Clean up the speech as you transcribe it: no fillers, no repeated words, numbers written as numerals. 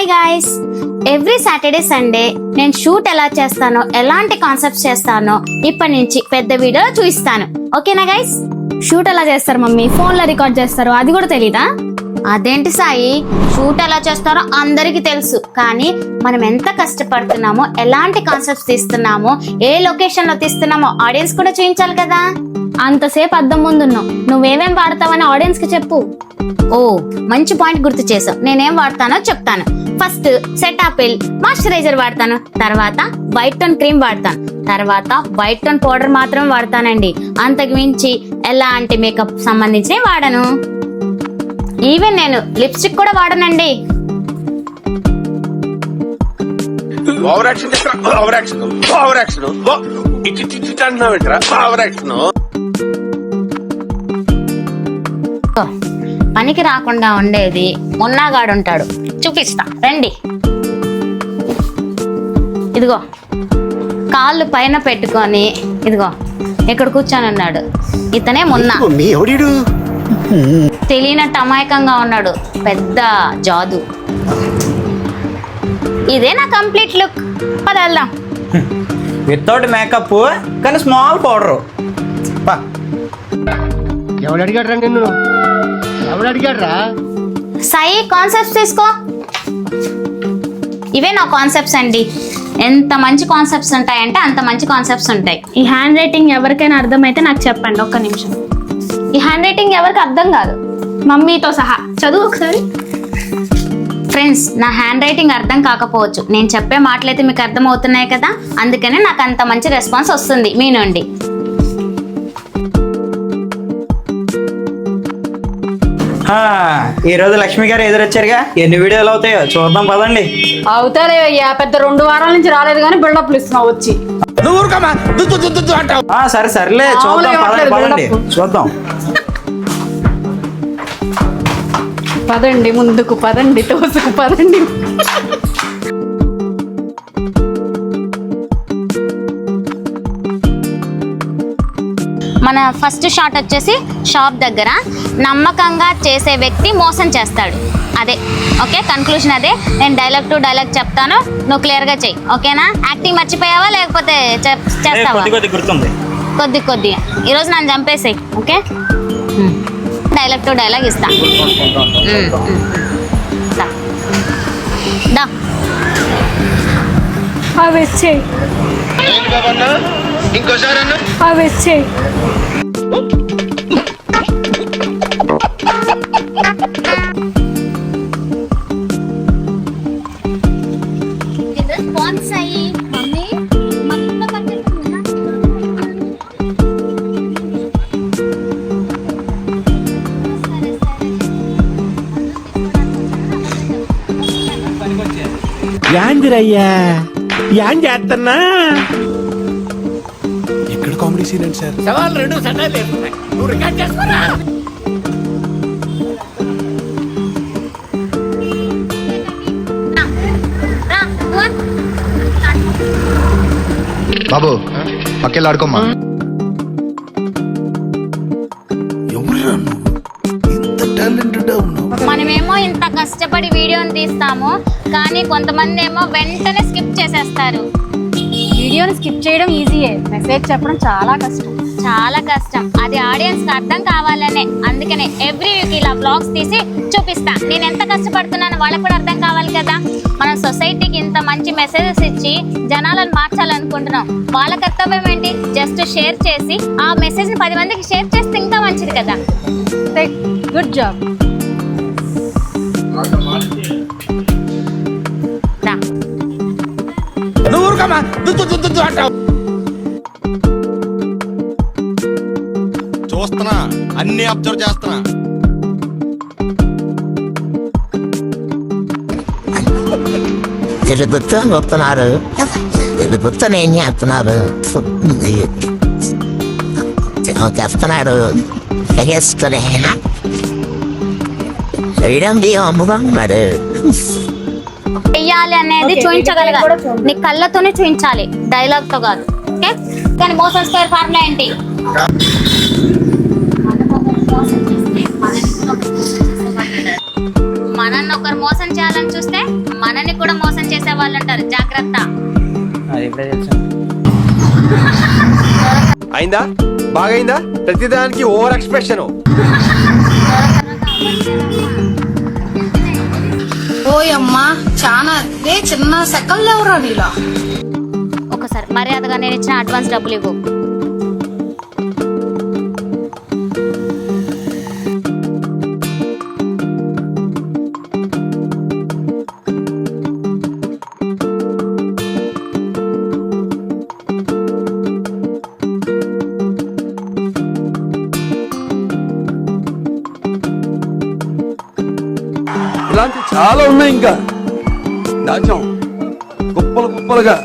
Hi guys, every Saturday Sunday నేను shoot ఎలా చేస్తానో, ఎలాంటి కాన్సెప్ట్స్ చేస్తానో ఇప్పటి నుంచి పెద్ద వీడియో చూపిస్తాను. ఓకేనా గైస్? షూట్ ఎలా చేస్తారు మమ్మీ? ఫోన్ లో రికార్డ్ చేస్తారు, అది కూడా తెలీదా? అదేంటి సాయి, షూట్ ఎలా చేస్తారో అందరికీ తెలుసు, కానీ మనం ఎంత కష్టపడుతున్నామో, ఎలాంటి కాన్సెప్ట్స్ తీస్తున్నామో, ఏ లొకేషన్ లో తీస్తున్నామో ఆడియన్స్ కూడా చూపించాలి కదా. అంతసేపు అద్దం ముందున్నావు, నువ్వేమేం వాడతావని ఆడియన్స్ కి చెప్పు. ఓ మంచి పాయింట్ గుర్తు చేసావు. నేనేం వాడతానో చెప్తాను. ఫస్ట్ సెటాపిల్ మాయిశ్చరైజర్ వాడతాను, తర్వాత వైట్ టోన్ క్రీమ్ వాడతాను, తర్వాత వైట్ టోన్ పౌడర్ మాత్రం వాడతానండి. అంతకు మించి ఎలాంటి మేకప్ సంబంధించి వాడను. ఈవెన్ నేను లిప్స్టిక్ కూడా వాడనండి. పనికి రాకుండా ఉండేది మొన్నాగాడు ఉంటాడు, చూపిస్తా రండి. ఇదిగో కాళ్ళు పైన పెట్టుకొని ఇదిగో ఇక్కడ కూర్చొని ఉన్నాడు. ఇతనే మొన్న. తెలియనట్టు అమాయకంగా ఉన్నాడు, పెద్ద జాదు. ఇదే నా కంప్లీట్ లుక్. పదల్దాం. వితౌట్ మేకప్ కానీ స్మాల్ పౌడర్. ఎవడు అడిగాడ్రా నిన్ను? ఎవడు అడిగాడ్రా? సాయి కాన్సెప్ట్స్ తీసుకో. ఇవే నా కాన్సెప్ట్స్ అండి. ఎంత మంచి కాన్సెప్ట్స్ ఉంటాయంటే అంత మంచి కాన్సెప్ట్స్ ఉంటాయి. ఈ హ్యాండ్ రైటింగ్ ఎవరికైనా అర్థమైతే నాకు చెప్పండి, ఒక్క నిమిషం. ఈ హ్యాండ్ రైటింగ్ ఎవరికి అర్థం కాదు, మమ్మీతో సహా చదువు ఒకసారి. ఫ్రెండ్స్, నా హ్యాండ్ రైటింగ్ అర్థం కాకపోవచ్చు, నేను చెప్పే మాటలైతే మీకు అర్థం అవుతున్నాయి కదా, అందుకనే నాకు అంత మంచి రెస్పాన్స్ వస్తుంది మీ నుండి. ఈ రోజు లక్ష్మి గారు ఎదురొచ్చారుగా, ఎన్ని వీడియోలు అవుతాయో చూద్దాం పదండి. అవుతారే అయ్యా, పెద్ద 2 వారాల నుంచి రాలేదు కానీ బిల్డప్లు ఇస్తున్నావు వచ్చి. సరే సర్లే చూద్దాం పదండి చూద్దాం. పదండి ముందుకు, పదండి తోసుకు, పదండి. మన ఫస్ట్ షాట్ వచ్చేసి షాప్ దగ్గర నమ్మకంగా చేసే వ్యక్తి మోసం చేస్తాడు. అదే ఓకే, కన్క్లూషన్ అదే. నేను డైలాగ్ టు డైలాగ్ చెప్తాను, నువ్వు క్లియర్గా చెయ్యి. ఓకేనా? యాక్టింగ్ మర్చిపోయావా లేకపోతే చేస్తావా? కొద్ది కొద్దిగా ఈరోజు నన్ను చంపేసాయి. ఓకే, డైలాగ్ టు డైలాగ్ ఇస్తా. యాందిరయ్యా యాన్ చేస్తున్నా. ఎక్కడ కామెడీ సీన్ అండి సార్? సవాల్ 2 సటాలు లేస్తున్నాయి. నువ్వు రికార్డ్ చేస్తున్నా. బాబు పక్కెళ్ళి ఆడుకోమ్మా. ఎవరురా నువ్వు? ఇంత టాలెంటెడ్ ఉన్నావు. మనమేమో ఇంత కష్టపడి వీడియోని తీస్తాము, కానీ కొంతమంది ఏమో వెంటనే స్కిప్ చేసేస్తారు. వీడియోని స్కిప్ చేయడం ఈజీయే, మెసేజ్ చెప్పడం చాలా కష్టం. చాలా కష్టం, అది ఆడియన్స్ కి అర్థం కావాలనే. అందుకనే ఎవ్రీ వీక్ ఇలా బ్లాగ్స్ తీసి చూపిస్తా. నేను ఎంత కష్టపడుతున్నానో వాళ్ళకు కూడా అర్థం కావాలి కదా. మనం సొసైటీకి ఇంత మంచి మెసేజెస్ ఇచ్చి జనాలను మార్చాలనుకుంటున్నాం. వాళ్ళ కర్తవ్యం ఏంటి? జస్ట్ షేర్ చేసి ఆ మెసేజ్ ని 10 మందికి షేర్ చేస్తే ఇంకా మంచిది కదా. Good job. నువ్వు ఊరుకోమా, అంటావు. చూస్తున్నా, అన్ని అబ్జర్వ్ చేస్తున్నా. వస్తున్నారు, ఏం చేస్తున్నారు చేస్తున్నాడు. అమ్ముకున్నాడు. చెయ్యాలి అనేది చూపించగలగాలి, నీ కళ్ళతోనే చూపించాలి, డైలాగ్ తో కాదు. ఓకే, కానీ మోసం స్క్వేర్ ఫార్ములా ఏంటి? మనల్ని ఒకరు మోసం చేయాలని చూస్తే మనని కూడా మోసం చేసే వాళ్ళు ఉంటారు, జాగ్రత్త. అది ఇప్పుడే తెలుసు. అయిందా? బాగైందా? ప్రతిదానికి ఓవర్ ఎక్స్ప్రెషన్. ఓయమ్మా చాలా చిన్న సెకండ్ ఎవరా నీలా. ఒకసారి మర్యాదగా నేను ఇచ్చిన అడ్వాన్స్ డబ్బులు ఇవ్వు. ఇలాంటి చాలా ఉన్నాయి, ఇంకా దాచాం కుప్పలు కుప్పలుగా.